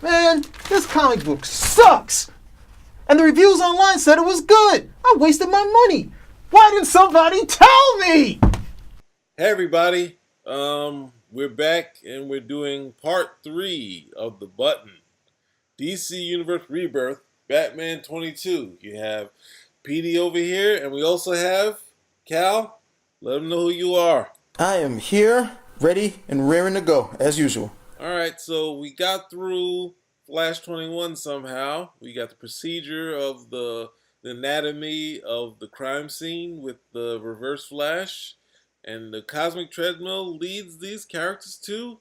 Man, this comic book sucks! And the reviews online said it was good! I wasted my money! Why didn't somebody tell me? Hey everybody, we're back and we're doing part 3 of The Button. DC Universe Rebirth, Batman 22. You have PD over here, and we also have Cal. Let them know who you are. I am here, ready and raring to go, as usual. Alright, so we got through Flash 21 somehow. We got the procedure of the anatomy of the crime scene with the Reverse Flash. And the Cosmic Treadmill leads these characters to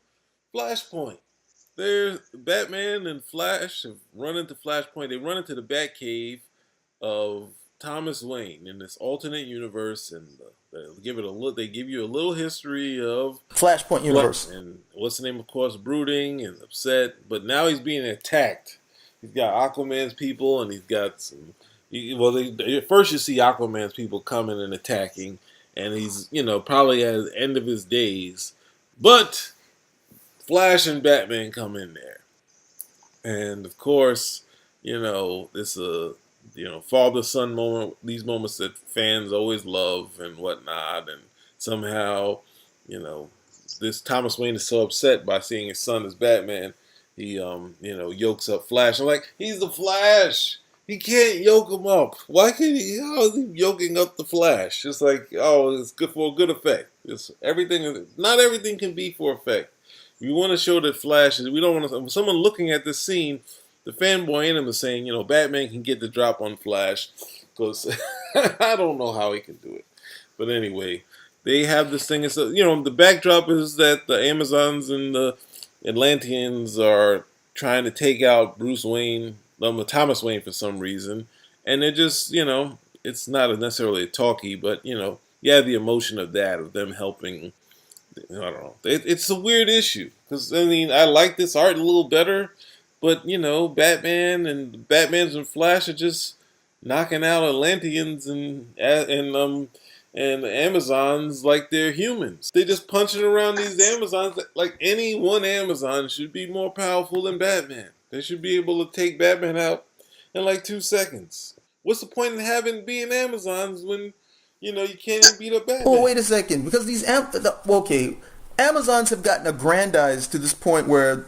Flashpoint. Batman and Flash have run into Flashpoint. They run into the Batcave of Thomas Wayne in this alternate universe, and they give you a little history of Flashpoint universe. And what's the name? Of course, brooding and upset. But now he's being attacked. He's got Aquaman's people, and he's got some. First you see Aquaman's people coming and attacking. And he's, probably at the end of his days. But Flash and Batman come in there. And, of course, it's a, father-son moment. These moments that fans always love and whatnot. And somehow, this Thomas Wayne is so upset by seeing his son as Batman. He, yokes up Flash. I'm like, he's the Flash! He can't yoke him up. Why can't he? How is he yoking up the Flash? It's like, it's good for a good effect. It's everything. Not everything can be for effect. We want to show that Flash is. We don't want to. Someone looking at this scene, the fanboy in him is saying, Batman can get the drop on Flash, because I don't know how he can do it. But anyway, they have this thing. It's the backdrop is that the Amazons and the Atlanteans are trying to take out Bruce Wayne. Thomas Wayne for some reason, and they're just, it's not necessarily a talkie, but you have the emotion of that, of them helping. I don't know. It's a weird issue because I like this art a little better, but Batman's and Flash are just knocking out Atlanteans and Amazons like they're humans. They're just punching around these Amazons like any one Amazon should be more powerful than Batman. They should be able to take Batman out in like 2 seconds. What's the point in being Amazons when, you can't even beat up Batman? Well, wait a second. Because these Amazons have gotten aggrandized to this point where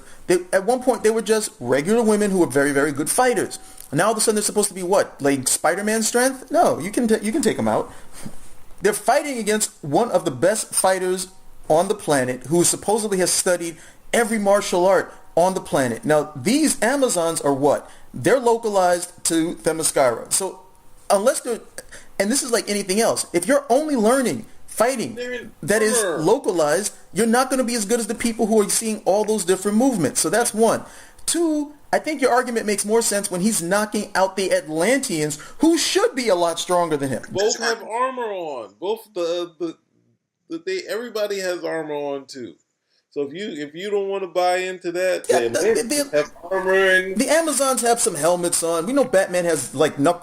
at one point they were just regular women who were very, very good fighters. And now all of a sudden they're supposed to be what? Like Spider-Man strength? No, you can take them out. They're fighting against one of the best fighters on the planet who supposedly has studied every martial art on the planet. Now, these Amazons are what? They're localized to Themyscira. So, unless they're... And this is like anything else. If you're only learning fighting that is localized, you're not going to be as good as the people who are seeing all those different movements. So that's one. Two, I think your argument makes more sense when he's knocking out the Atlanteans, who should be a lot stronger than him. Both have armor on. Both everybody has armor on too. So if you don't want to buy into that, have armor and the Amazons have some helmets on. We know Batman has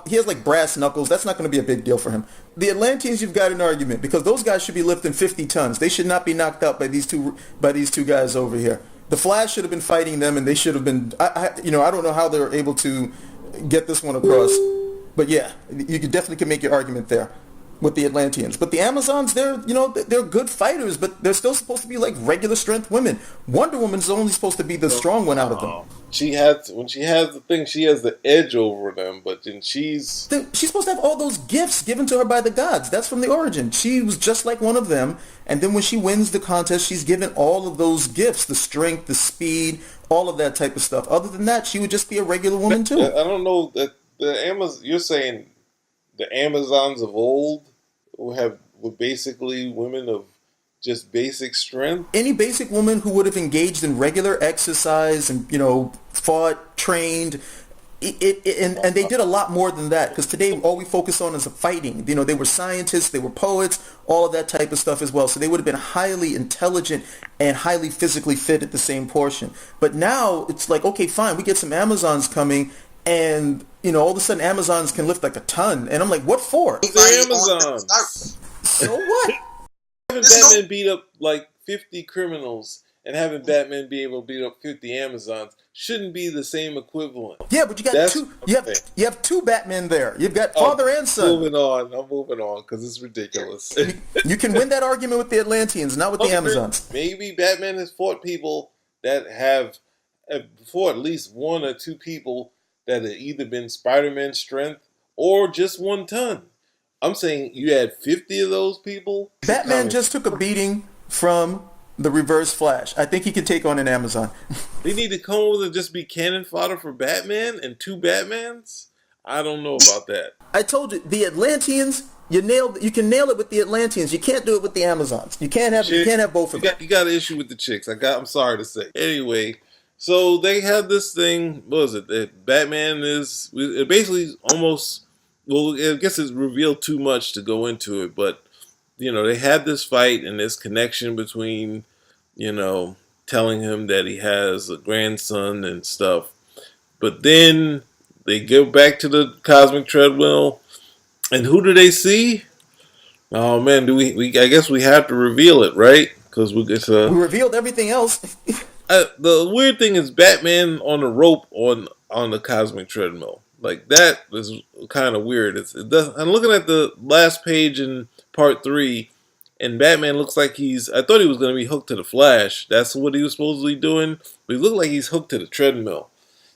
he has brass knuckles. That's not going to be a big deal for him. The Atlanteans, you've got an argument because those guys should be lifting 50 tons. They should not be knocked out by these two guys over here. The Flash should have been fighting them, and they should have been. I don't know how they were able to get this one across, but yeah, you definitely can make your argument there with the Atlanteans. But the Amazons, they're good fighters, but they're still supposed to be like regular strength women. Wonder Woman's only supposed to be the strong one out of them. When she has the thing, she has the edge over them, but then she's supposed to have all those gifts given to her by the gods. That's from the origin. She was just like one of them, and then when she wins the contest, she's given all of those gifts, the strength, the speed, all of that type of stuff. Other than that, she would just be a regular woman too. I don't know that you're saying the Amazons of old were basically women of just basic strength. Any basic woman who would have engaged in regular exercise and fought, trained, and they did a lot more than that. Because today all we focus on is the fighting. They were scientists, they were poets, all of that type of stuff as well. So they would have been highly intelligent and highly physically fit at the same portion. But now it's like, okay, fine, we get some Amazons coming. And, all of a sudden Amazons can lift like a ton. And I'm like, what for? They're Amazons. So what? Batman beat up like 50 criminals and having Batman be able to beat up 50 Amazons shouldn't be the same equivalent. Yeah, but you got That's two. You have two Batmen there. You've got father and son. I'm moving on because it's ridiculous. You can win that argument with the Atlanteans, not with the Amazons. Maybe Batman has fought people that have fought at least one or two people that have either been Spider-Man's strength or just 1 ton. I'm saying you had 50 of those people. Batman just took a beating from the Reverse Flash. I think he could take on an Amazon. They need to come over and just be cannon fodder for Batman and 2 Batmans? I don't know about that. I told you, the Atlanteans, you can nail it with the Atlanteans. You can't do it with the Amazons. You can't have both of them. You got an issue with the chicks. I'm sorry to say. Anyway, so they have this thing, what was it? That Batman is it basically almost, well, I guess it's revealed too much to go into it, but they had this fight and this connection between, telling him that he has a grandson and stuff. But then they go back to the cosmic treadmill, and who do they see? Oh man, I guess we have to reveal it, right? Because we revealed everything else. The weird thing is Batman on the rope on the cosmic treadmill. Like that is kind of weird. I'm looking at the last page in part 3, and Batman looks like I thought he was going to be hooked to the Flash. That's what he was supposedly doing. But he looked like he's hooked to the treadmill.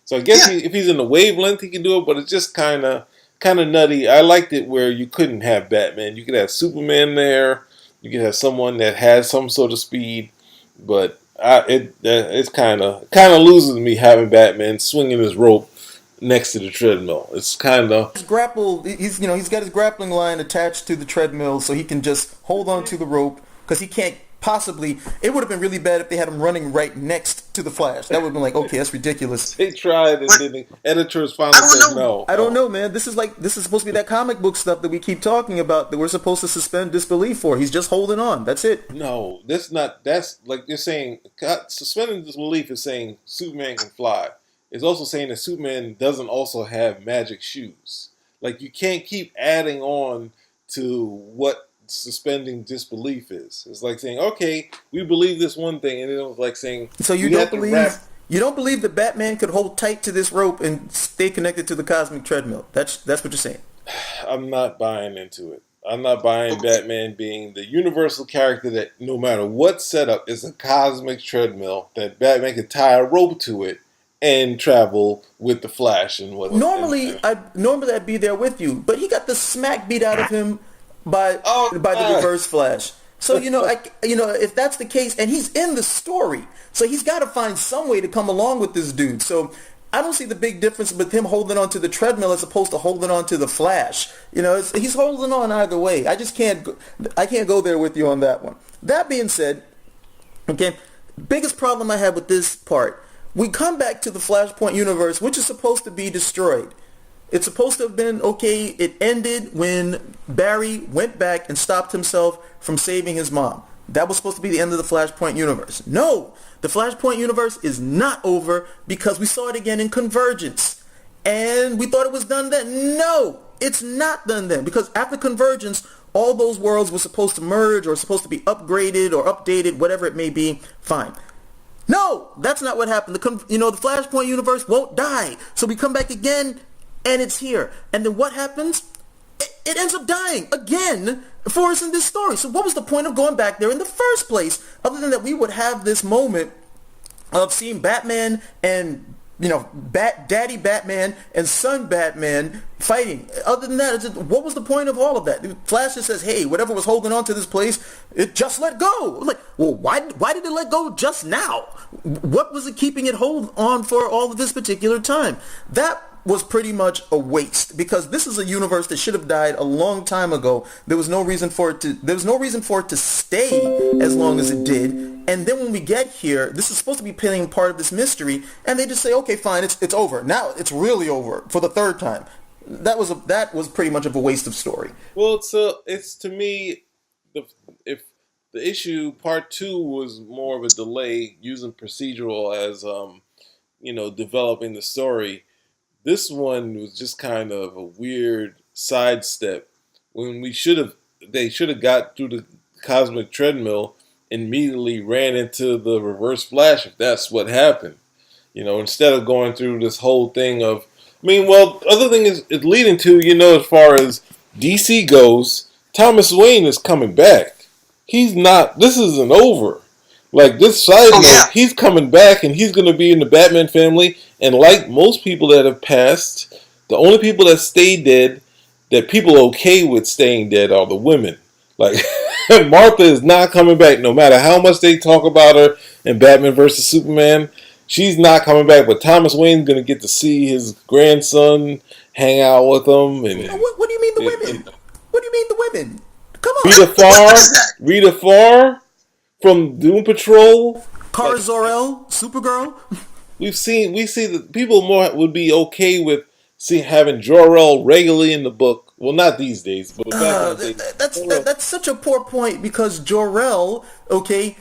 So I guess if he's in the wavelength, he can do it. But it's just kind of nutty. I liked it where you couldn't have Batman. You could have Superman there. You could have someone that has some sort of speed. But it's kind of loses me having Batman swinging his rope next to the treadmill. It's kind of he's got his grappling line attached to the treadmill, so he can just hold on to the rope because he can't possibly. It would have been really bad if they had him running right next to the Flash. That would have been like, okay, that's ridiculous. They tried, and then the editors finally said no. I don't know, man. This is supposed to be that comic book stuff that we keep talking about that we're supposed to suspend disbelief for. He's just holding on. That's it. No, that's like you're saying. Suspending disbelief is saying Superman can fly. It's also saying that Superman doesn't also have magic shoes. Like, you can't keep adding on to what suspending disbelief is. It's like saying, okay, we believe this one thing, and it's like saying, so you don't believe that Batman could hold tight to this rope and stay connected to the cosmic treadmill. That's what you're saying. I'm not buying into it. I'm not buying Batman being the universal character that no matter what setup is a cosmic treadmill, that Batman could tie a rope to it and travel with the Flash and whatnot. Normally I'd be there with you, but he got the smack beat out of him by the Reverse Flash. So if that's the case, and he's in the story, so he's got to find some way to come along with this dude. So I don't see the big difference with him holding on to the treadmill as opposed to holding on to the Flash. He's holding on either way. I can't go there with you on that one. That being said, okay, biggest problem I have with this part. We come back to the Flashpoint universe, which is supposed to be destroyed. It's supposed to have been, okay, it ended when Barry went back and stopped himself from saving his mom. That was supposed to be the end of the Flashpoint universe. No, the Flashpoint universe is not over because we saw it again in Convergence. And we thought it was done then. No, it's not done then because after Convergence, all those worlds were supposed to merge or supposed to be upgraded or updated, whatever it may be. Fine. No, that's not what happened. The Flashpoint universe won't die. So we come back again, and it's here. And then what happens? It ends up dying again for us in this story. So what was the point of going back there in the first place, other than that we would have this moment of seeing Batman and Daddy Batman and Son Batman fighting. Other than that, what was the point of all of that? Flash just says, hey, whatever was holding on to this place, it just let go. Like, well, why did it let go just now? What was it keeping it hold on for all of this particular time? That was pretty much a waste because this is a universe that should have died a long time ago. There was no reason for it to stay as long as it did. And then when we get here, this is supposed to be playing part of this mystery, and they just say, okay, fine, it's over. Now it's really over for the third time. That was pretty much of a waste of story. Well, it's to me, if the issue part 2 was more of a delay using procedural as developing the story. This one was just kind of a weird sidestep when they should have got through the cosmic treadmill immediately ran into the Reverse Flash if that's what happened. Instead of going through this whole thing of, other thing is it's leading to, as far as DC goes, Thomas Wayne is coming back. He's not, this isn't over. Like, this side note, he's coming back and he's going to be in the Batman family. And like most people that have passed, the only people that stay dead, that people are okay with staying dead, are the women. Like, Martha is not coming back, no matter how much they talk about her in Batman versus Superman. She's not coming back, but Thomas Wayne's going to get to see his grandson, hang out with him. And what do you mean the women? What do you mean the women? Come on. Rita Farr from Doom Patrol. Kara Zor-El, Supergirl. We see that people more would be okay with having Jor-El regularly in the book. Well, not these days, but back in the day. That's such a poor point, because Jor-El, okay,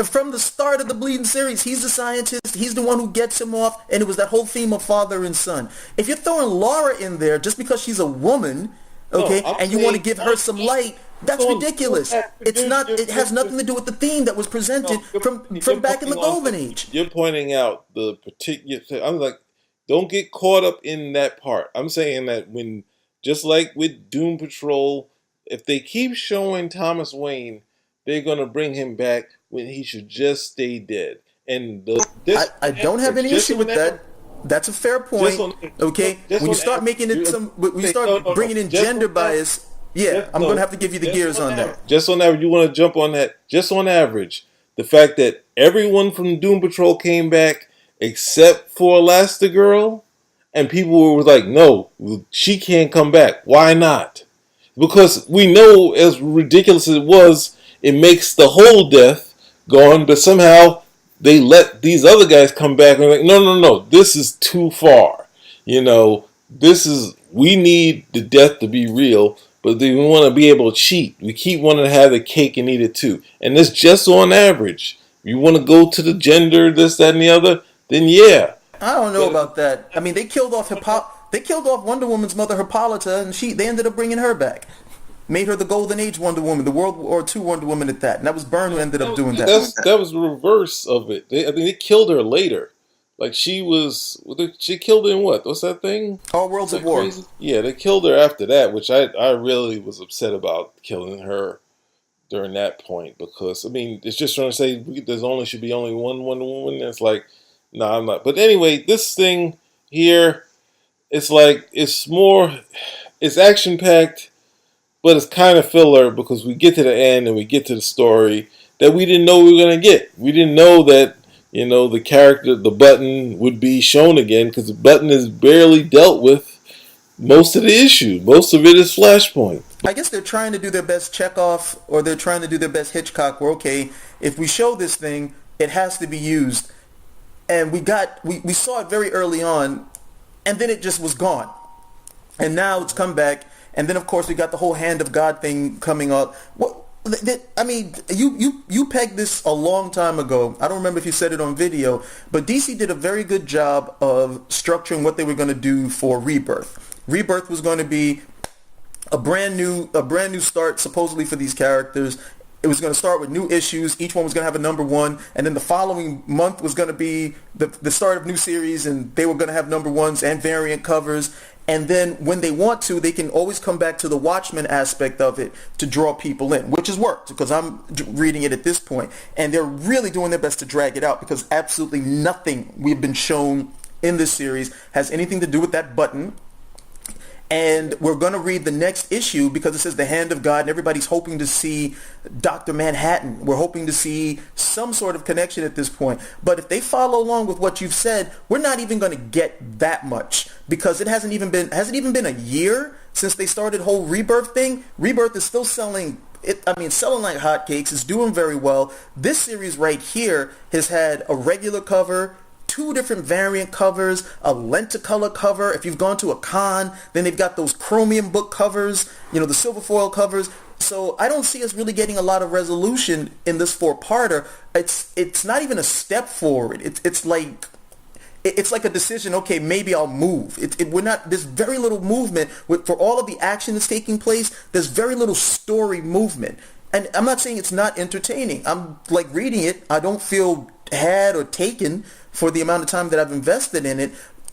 from the start of the Bleeding series, he's the scientist, he's the one who gets him off, and it was that whole theme of father and son. If you're throwing Laura in there just because she's a woman, okay, and you want to give her some light, that's ridiculous. It's not. It has nothing to do with the theme that was presented from back in the Golden Age. You're pointing out the particular. I'm like, don't get caught up in that part. I'm saying that when, just like with Doom Patrol, if they keep showing Thomas Wayne, they're gonna bring him back when he should just stay dead. And I don't have any issue with that. That's a fair point. Okay, when you start making it when you start bringing in gender bias, yeah, I'm gonna have to give you the gears on that. Just on average, you want to jump on that? Just on average, the fact that everyone from Doom Patrol came back except for Elastigirl, and people were like, "No, she can't come back. Why not?" Because we know, as ridiculous as it was, it makes the whole death gone, but somehow they let these other guys come back and like, no, this is too far. We need the death to be real, but we want to be able to cheat. We keep wanting to have the cake and eat it too. And it's just on average. You want to go to the gender, this, that, and the other, then yeah. I don't know about that. I mean, they killed off Wonder Woman's mother, Hippolyta, and they ended up bringing her back. Made her the Golden Age Wonder Woman, the World War II Wonder Woman at that. And that was Byrne who ended up doing that. That was the reverse of it. I think they killed her later. Like, she killed her in what? What's that thing? All Worlds of War. Crazy? Yeah, they killed her after that, which I really was upset about killing her during that point. Because, it's just trying to say should be only one Wonder Woman. And it's like, no, I'm not. But anyway, this thing here, it's like, it's action-packed. But it's kind of filler, because we get to the end and we get to the story that we didn't know we were going to get. We didn't know that, the character, the Button, would be shown again, because the Button is barely dealt with most of the issue. Most of it is Flashpoint. I guess they're trying to do their best Chekhov, or they're trying to do their best Hitchcock, where, okay, if we show this thing, it has to be used. And we saw it very early on, and then it just was gone. And now it's come back. And then, of course, we got the whole Hand of God thing coming up. You pegged this a long time ago. I don't remember if you said it on video, but DC did a very good job of structuring what they were going to do for Rebirth. Rebirth was going to be a brand new start, supposedly, for these characters. It was going to start with new issues. Each one was going to have a number one, and then the following month was going to be the start of new series, and they were going to have number ones and variant covers. And then when they want to, they can always come back to the Watchmen aspect of it to draw people in, which has worked, because I'm reading it at this point. And they're really doing their best to drag it out, because absolutely nothing we've been shown in this series has anything to do with that Button. And we're going to read the next issue because it says the Hand of God, and everybody's hoping to see Dr. Manhattan. We're hoping to see some sort of connection at this point. But if they follow along with what you've said, we're not even going to get that much, because it hasn't even been a year since they started the whole Rebirth thing. Rebirth is still selling like hotcakes. It's doing very well. This series right here has had a regular cover, 2 different variant covers, a lenticolor cover. If you've gone to a con, then they've got those chromium book covers, the silver foil covers. So I don't see us really getting a lot of resolution in this 4-parter. It's not even a step forward. It's like a decision. Okay, maybe I'll move. There's very little movement for all of the action that's taking place. There's very little story movement. and I'm not saying it's not entertaining. I'm like reading it. I don't feel had or taken for the amount of time that I've invested in it,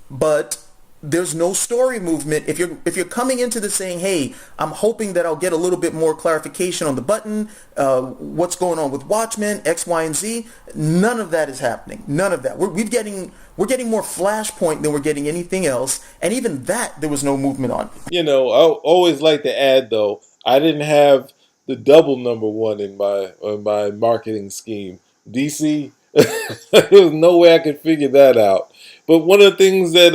but there's no story movement. If you're coming into this saying, "Hey, I'm hoping that I'll get a little bit more clarification on the button, what's going on with Watchmen, X, Y, and Z," none of that is happening. None of that. We're getting more Flashpoint than we're getting anything else, and even that there was no movement on. I always like to add though, I didn't have the double number one in my marketing scheme. DC, there was no way I could figure that out. But one of the things that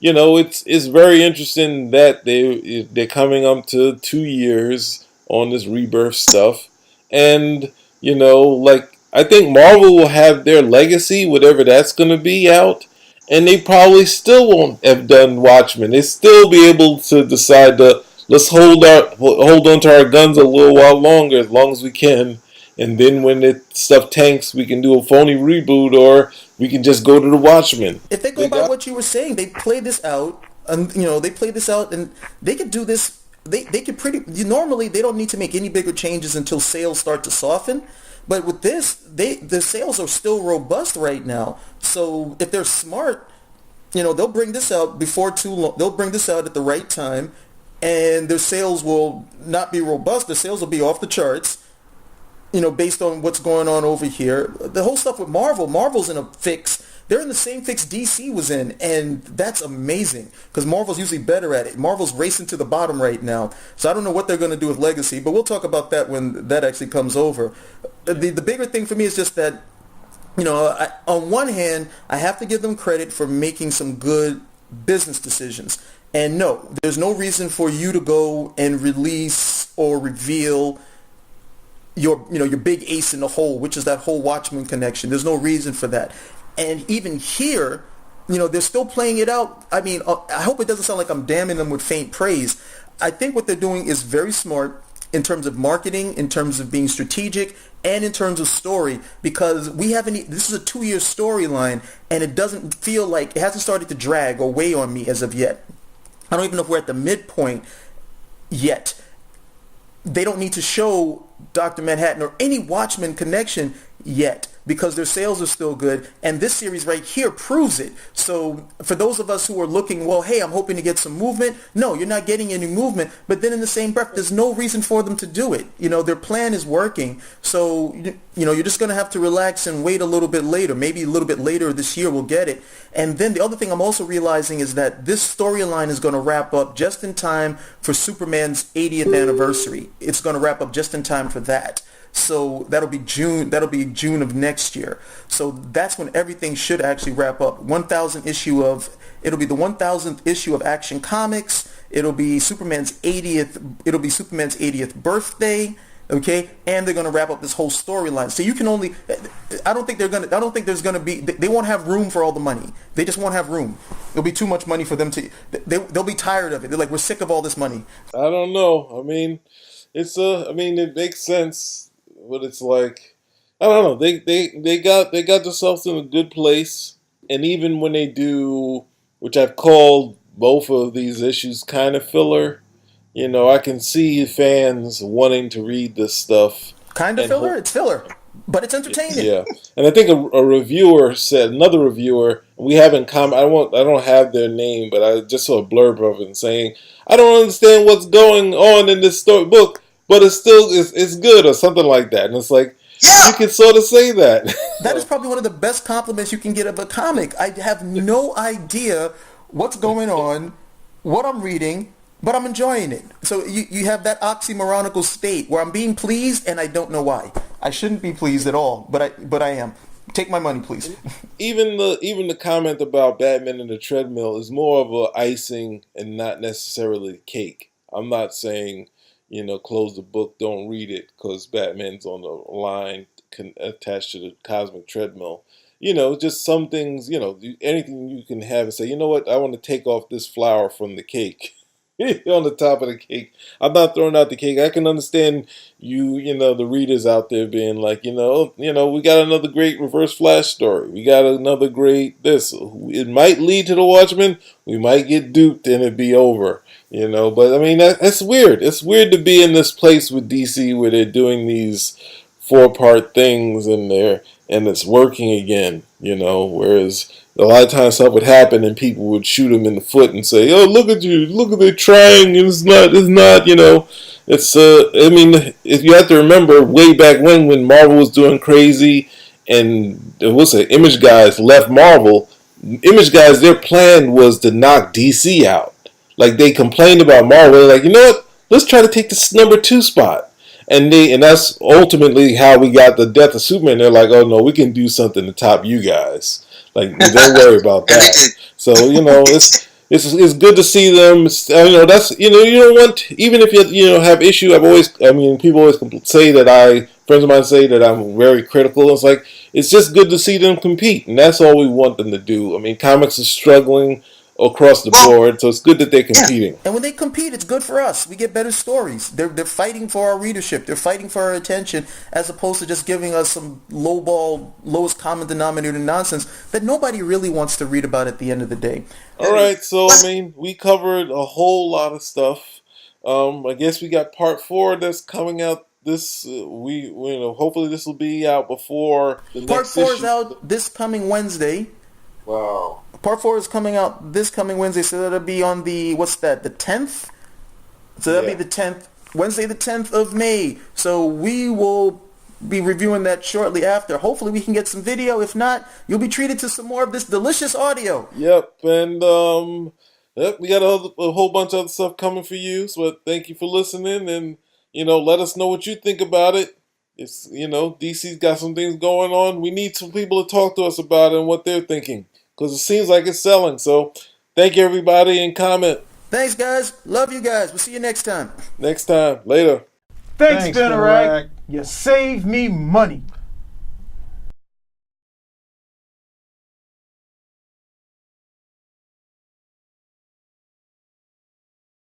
it's very interesting that they're coming up to 2 years on this rebirth stuff, and like I think Marvel will have their legacy, whatever that's going to be out, and they probably still won't have done Watchmen. They still be able to decide to let's hold on to our guns a little while longer, as long as we can, and then when the stuff tanks, we can do a phony reboot, or we can just go to the Watchmen. If they They go by got what you were saying, they play this out, and they play this out, and they could do this. They could normally they don't need to make any bigger changes until sales start to soften. But with this, the sales are still robust right now. So if they're smart, they'll bring this out before too long. They'll bring this out at the right time, and their sales will not be robust. Their sales will be off the charts, based on what's going on over here. The whole stuff with Marvel's in a fix. They're in the same fix DC was in, and that's amazing because Marvel's usually better at it. Marvel's racing to the bottom right now, so I don't know what they're going to do with Legacy, but we'll talk about that when that actually comes over. The bigger thing for me is just that, on one hand, I have to give them credit for making some good business decisions. And no, there's no reason for you to go and release or reveal your big ace in the hole, which is that whole Watchmen connection. There's no reason for that. And even here, they're still playing it out. I mean, I hope it doesn't sound like I'm damning them with faint praise. I think what they're doing is very smart in terms of marketing, in terms of being strategic, and in terms of story, because this is a 2-year storyline, and it doesn't feel like, it hasn't started to drag or weigh on me as of yet. I don't even know if we're at the midpoint yet. They don't need to show Dr. Manhattan or any Watchmen connection yet because their sales are still good, and this series right here proves it. So for those of us who are looking, well, hey, I'm hoping to get some movement. No, you're not getting any movement, but then in the same breath, there's no reason for them to do it. Their plan is working, so you're just going to have to relax and wait a little bit later. Maybe a little bit later this year we'll get it. And then the other thing I'm also realizing is that this storyline is going to wrap up just in time for Superman's 80th anniversary. It's going to wrap up just in time for that. So that'll be June. That'll be June of next year. So that's when everything should actually wrap up. It'll be the 1000th issue of Action Comics. It'll be Superman's 80th birthday. Okay, and they're going to wrap up this whole storyline. So I don't think there's going to be. They won't have room for all the money. They just won't have room. There'll be too much money for them to. They'll be tired of it. They're like, we're sick of all this money. I don't know. I mean, it makes sense, but it's like, I don't know. They got themselves in a good place, and even when they do, which I've called both of these issues kind of filler. I can see fans wanting to read this stuff. Kind of filler? It's filler, but it's entertaining. Yeah, and I think a reviewer said, another reviewer, we haven't I don't have their name, but I just saw a blurb of it saying, I don't understand what's going on in this story book, but it's good or something like that. And it's like, you can sort of say that. That is probably one of the best compliments you can get of a comic. I have no idea what's going on, what I'm reading, but I'm enjoying it. So you have that oxymoronical state where I'm being pleased and I don't know why. I shouldn't be pleased at all, but I am. Take my money, please. Even the comment about Batman and the treadmill is more of a icing and not necessarily the cake. I'm not saying, close the book, don't read it because Batman's on the line attached to the cosmic treadmill. Just some things, anything you can have and say, you know what, I want to take off this flower from the cake. on the top of the cake. I'm not throwing out the cake. I can understand the readers out there being like, we got another great Reverse Flash story. We got another great this. It might lead to the Watchmen. We might get duped and it be over. But I mean that's weird. It's weird to be in this place with DC where they're doing these 4-part things and it's working again. Whereas a lot of times stuff would happen and people would shoot them in the foot and say, "Oh, look at you! Look at they trying. And it's not. It's not. It's. I mean, if you have to remember way back when Marvel was doing crazy, and Image guys left Marvel. Image guys, their plan was to knock DC out. Like they complained about Marvel. They're like, you know what? Let's try to take this number 2 spot. And that's ultimately how we got the death of Superman. They're like, oh no, we can do something to top you guys. Like, don't worry about that. So it's good to see them. That's you don't want, even if you have issue. People always say that friends of mine say that I'm very critical. It's like it's just good to see them compete, and that's all we want them to do. I mean, comics is struggling across the board, so it's good that they're competing. And when they compete, it's good for us. We get better stories. They're fighting for our readership. They're fighting for our attention, as opposed to just giving us some lowball, lowest common denominator nonsense that nobody really wants to read about at the end of the day. All right, so we covered a whole lot of stuff. I guess we got part 4 that's coming out. Hopefully this will be out before the Part next 4 issue. is out this coming Wednesday. Wow. Part 4 is coming out this coming Wednesday, so that'll be on the 10th? So that'll be the 10th, Wednesday the 10th of May. So we will be reviewing that shortly after. Hopefully we can get some video. If not, you'll be treated to some more of this delicious audio. Yep, and we got a whole bunch of other stuff coming for you. So thank you for listening, and let us know what you think about it. It's DC's got some things going on. We need some people to talk to us about it and what they're thinking, because it seems like it's selling. So thank you, everybody, and comment. Thanks, guys. Love you guys. We'll see you next time. Next time. Later. Thanks Spinnerack. You saved me money.